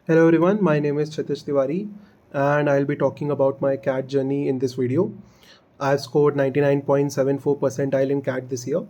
Hello everyone, my name is Kshitiz and I'll be talking about my CAT journey in this video. I've scored 99.74 percentile in CAT this year,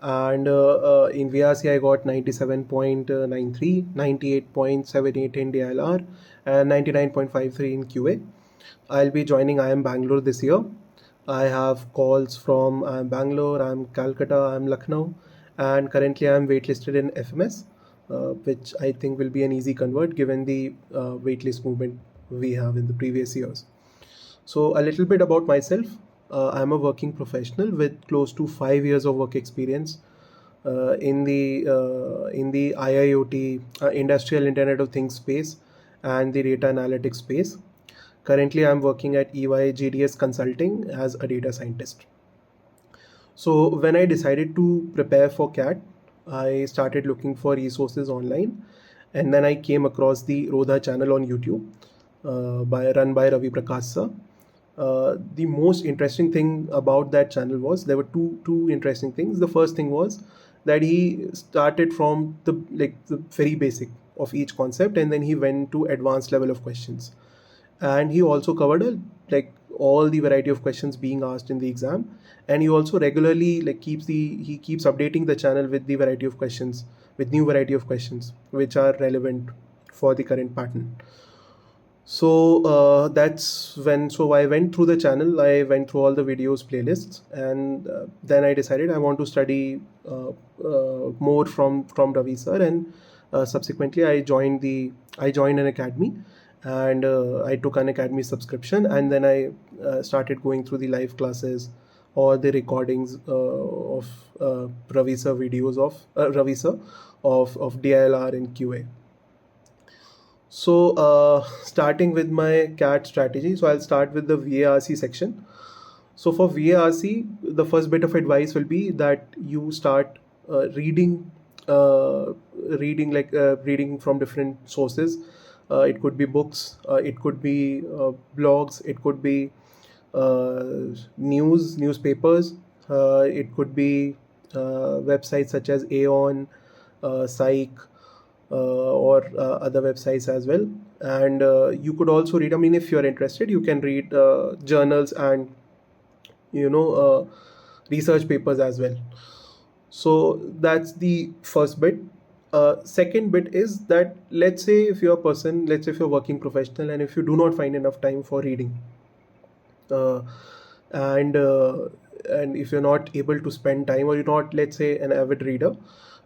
and in VRC I got 97.93, 98.78 in DLR and 99.53 in QA. I'll be joining IIM Bangalore this year. I have calls from Bangalore, I'm Calcutta, I'm Lucknow, and currently I'm waitlisted in FMS, which I think will be an easy convert given the waitlist movement we have in the previous years. So a little bit about myself. I'm a working professional with close to 5 years of work experience in the IIoT, Industrial Internet of Things space, and the data analytics space. Currently, I'm working at EY GDS Consulting as a data scientist. So when I decided to prepare for CAT, I started looking for resources online, and then I came across the Rodha channel on YouTube, run by Ravi Prakash sir. The most interesting thing about that channel was there were two interesting things. The first thing was that he started from the very basic of each concept, and then he went to advanced level of questions, and he also covered all the variety of questions being asked in the exam, and he also regularly he keeps updating the channel with the variety of questions, with new variety of questions which are relevant for the current pattern. So so I went through the channel, I went through all the videos playlists, and then I decided I want to study more from Ravi sir, and subsequently I joined an academy, and I took an academy subscription, and then I started going through the live classes or the recordings of Ravi sir videos of Ravi sir of DLR and QA. So starting with my CAT strategy, so I'll start with the VARC section. So for VARC, the first bit of advice will be that you start reading from different sources. It could be books, it could be blogs, it could be newspapers, it could be websites such as Aon, Psych, or other websites as well. And you could also read, I mean, if you're interested, you can read journals and research papers as well. So that's the first bit. Second bit is that, let's say if you're a working professional, and if you do not find enough time for reading, uh, and uh, and if you're not able to spend time, or you're not, let's say, an avid reader,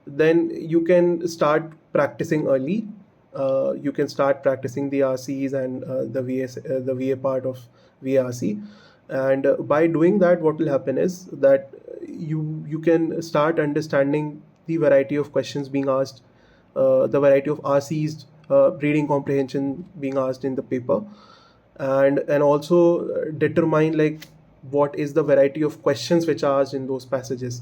then you can start practicing early. You can start practicing the RCs and the VA part of VRC, and by doing that, what will happen is that you can start understanding the variety of questions being asked, the variety of RCs, reading comprehension being asked in the paper, and also determine what is the variety of questions which are asked in those passages,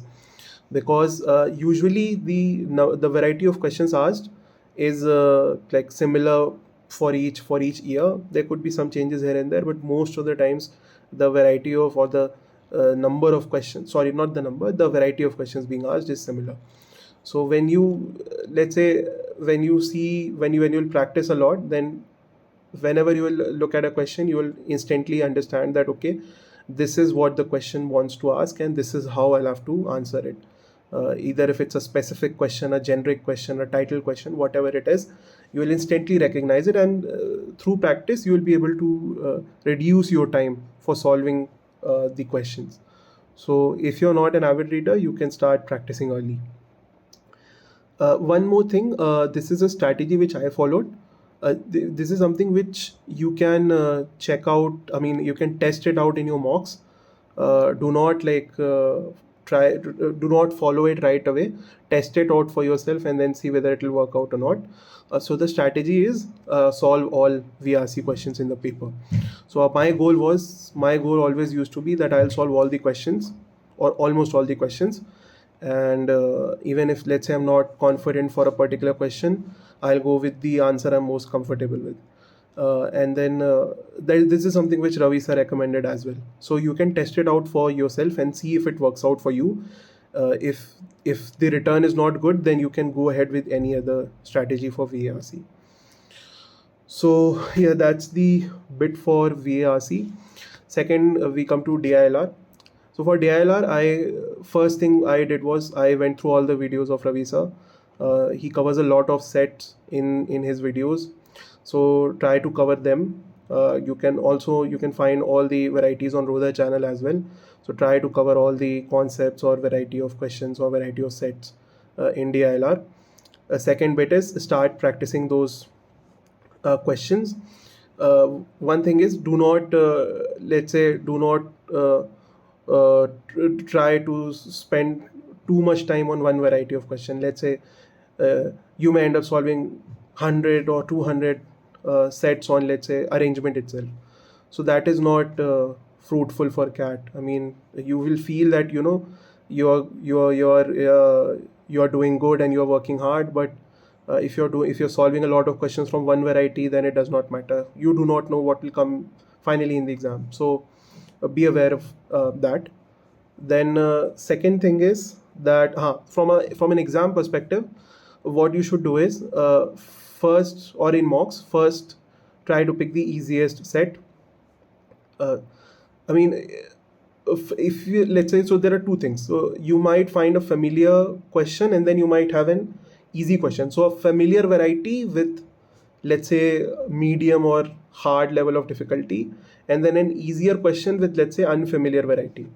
because usually the variety of questions asked is similar for each year. There could be some changes here and there, but most of the times the variety of, or the number of questions, sorry, not the number, the variety of questions being asked is similar. So when you, let's say, when you'll practice a lot, then whenever you will look at a question, you will instantly understand that, okay, this is what the question wants to ask, and this is how I'll have to answer it. Either if it's a specific question, a generic question, a title question, whatever it is, you will instantly recognize it, and through practice you will be able to reduce your time for solving the questions. So if you're not an avid reader, you can start practicing early. One more thing, this is a strategy which I followed. This is something which you can check out. I mean, you can test it out in your mocks. Do not do not follow it right away. Test it out for yourself and then see whether it will work out or not. So the strategy is solve all VRC questions in the paper. So my goal always used to be that I'll solve all the questions, or almost all the questions, and even if, let's say, I'm not confident for a particular question, I'll go with the answer I'm most comfortable with. And then this is something which Ravi sir recommended as well. So you can test it out for yourself and see if it works out for you. If the return is not good, then you can go ahead with any other strategy for VARC. So yeah, that's the bit for VARC. Second, we come to DILR. So for DILR, first thing I did was I went through all the videos of Ravi sir. He covers a lot of sets in his videos, so try to cover them. You can find all the varieties on Rodha channel as well. So try to cover all the concepts or variety of questions or variety of sets in DILR. Second bit is start practicing those questions. One thing is, do not let's say do not try to spend too much time on one variety of question. Let's say you may end up solving 100 or 200 sets on, let's say, arrangement itself. So that is not fruitful for cat. I mean, you will feel that you're doing good and you're working hard, but if you're solving a lot of questions from one variety, then it does not matter. You do not know what will come finally in the exam. So be aware of that. Then second thing is that from an exam perspective, what you should do is, first, or in mocks, first try to pick the easiest set. uh, I mean, if you, let's say, so there are two things. So you might find a familiar question and then you might have an easy question. So a familiar variety with, let's say, medium or hard level of difficulty, and then an easier question with, let's say, unfamiliar variety.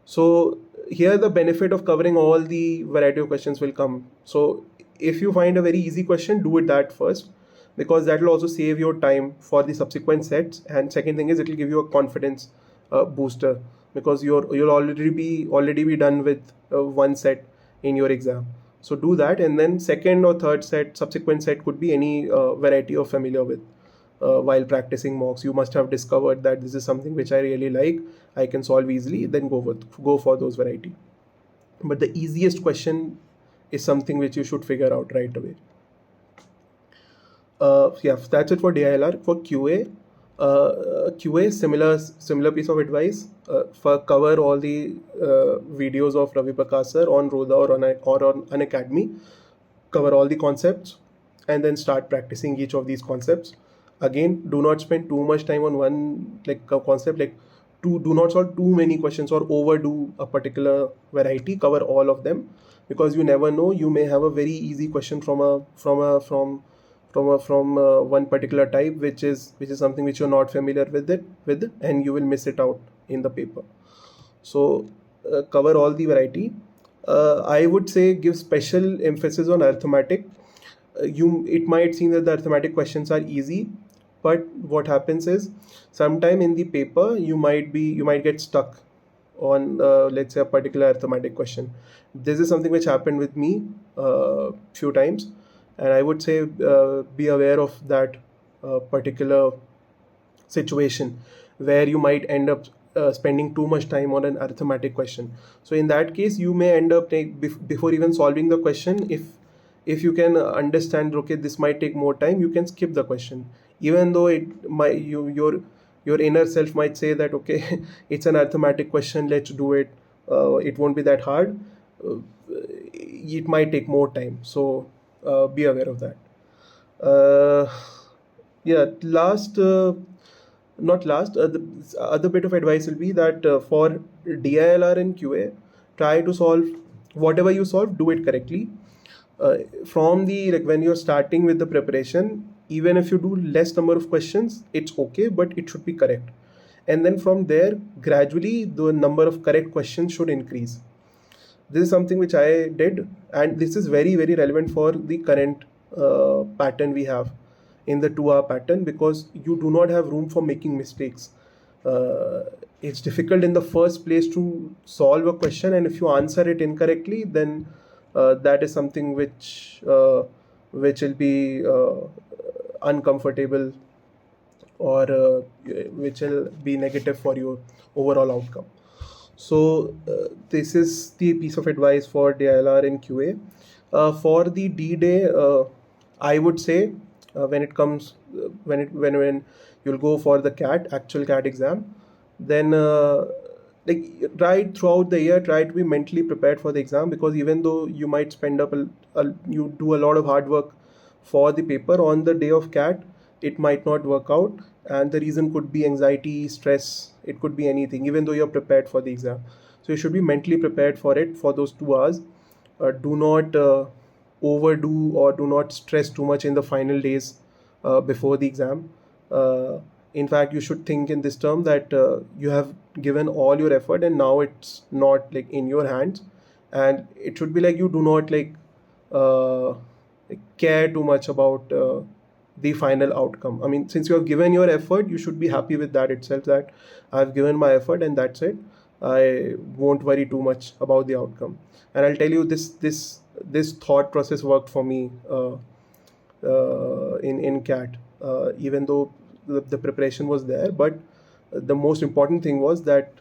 So here the benefit of covering all the variety of questions will come. So if you find a very easy question, do it that first, because that will also save your time for the subsequent sets. And second thing is, it will give you a confidence booster, because you'll already be done with one set in your exam. So do that, and then second or third set, subsequent set, could be any variety you're familiar with. While practicing mocks, you must have discovered that this is something which I really like, I can solve easily, then go for those variety. But the easiest question is something which you should figure out right away. Yeah, that's it for DILR. For QA, similar piece of advice. For cover all the videos of Ravi Prakash sir on Rodha or on an academy. Cover all the concepts and then start practicing each of these concepts. Again, do not spend too much time on one concept. Do not solve too many questions or overdo a particular variety. Cover all of them, because you never know, you may have a very easy question from one particular type, which is something which you're not familiar with, and you will miss it out in the paper. So cover all the variety. I would say give special emphasis on arithmetic. It might seem that the arithmetic questions are easy, but what happens is, sometime in the paper you might get stuck on let's say a particular arithmetic question. This is something which happened with me few times, and I would say be aware of that particular situation where you might end up spending too much time on an arithmetic question. So in that case, you may end up before even solving the question, if you can understand, okay, this might take more time, you can skip the question, even though your inner self might say that, okay, it's an arithmetic question, let's do it, it won't be that hard. It might take more time, so be aware of that. uh, yeah, not last, the other bit of advice will be that for DILR and QA, try to solve whatever you solve, do it correctly. From the, when you're starting with the preparation, even if you do less number of questions, it's okay, but it should be correct. And then from there, gradually the number of correct questions should increase. This is something which I did, and this is very, very relevant for the current pattern we have in the 2-hour pattern, because you do not have room for making mistakes. It's difficult in the first place to solve a question, and if you answer it incorrectly, then that is something which will be uncomfortable, or which will be negative for your overall outcome. So this is the piece of advice for DILR and QA. For the D-Day, I would say when it comes when you'll go for the actual CAT exam, then right throughout the year, try to be mentally prepared for the exam, because even though you might spend up you do a lot of hard work for the paper, on the day of CAT, it might not work out, and the reason could be anxiety, stress, it could be anything, even though you're prepared for the exam. So you should be mentally prepared for it for those 2 hours. Do not overdo or do not stress too much in the final days before the exam. uh, in fact, you should think in this term that you have given all your effort and now it's not like in your hands, and it should be like you do not uh, like care too much about the final outcome. I mean, since you have given your effort, you should be happy with that itself, that I've given my effort and that's it. I won't worry too much about the outcome. And I'll tell you, this thought process worked for me in CAT. Even though the preparation was there, but the most important thing was that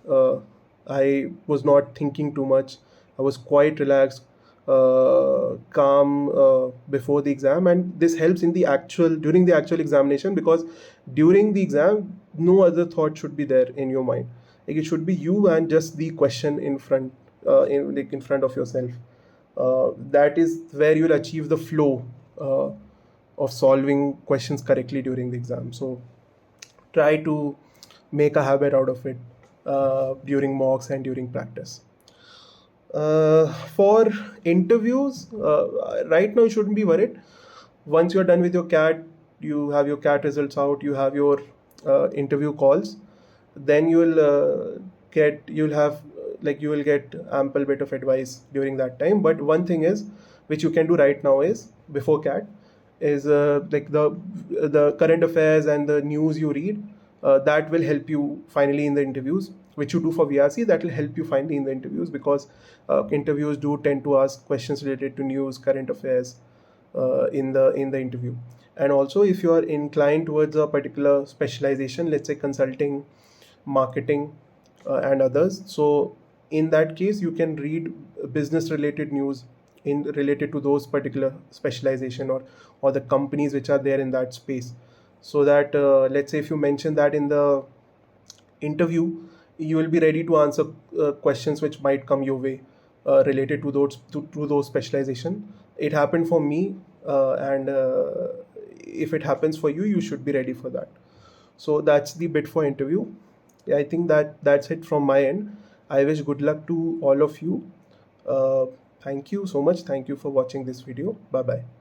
I was not thinking too much. I was quite relaxed, calm before the exam, and this helps in the actual during the actual examination, because during the exam no other thought should be there in your mind. Like, it should be you and just the question in front, in front of yourself. That is where you'll achieve the flow of solving questions correctly during the exam. So try to make a habit out of it during mocks and during practice. For interviews, right now you shouldn't be worried. Once you're done with your CAT, you have your CAT results out, you have your interview calls, then you'll have like you will get ample bit of advice during that time. But one thing is, which you can do right now is, before CAT, is like the current affairs and the news you read, that will help you finally in the interviews, which you do for VRC. That will help you finally in the interviews, because interviews do tend to ask questions related to news, current affairs, in the interview. And also, if you are inclined towards a particular specialization, let's say consulting, marketing, and others, so in that case you can read business related news in related to those particular specialization, or the companies which are there in that space. So that let's say if you mention that in the interview, you will be ready to answer questions which might come your way related to those specialization. It happened for me, and if it happens for you, you should be ready for that. So that's the bit for interview. I think that's it from my end. I wish good luck to all of you. Thank you so much. Thank you for watching this video. Bye bye.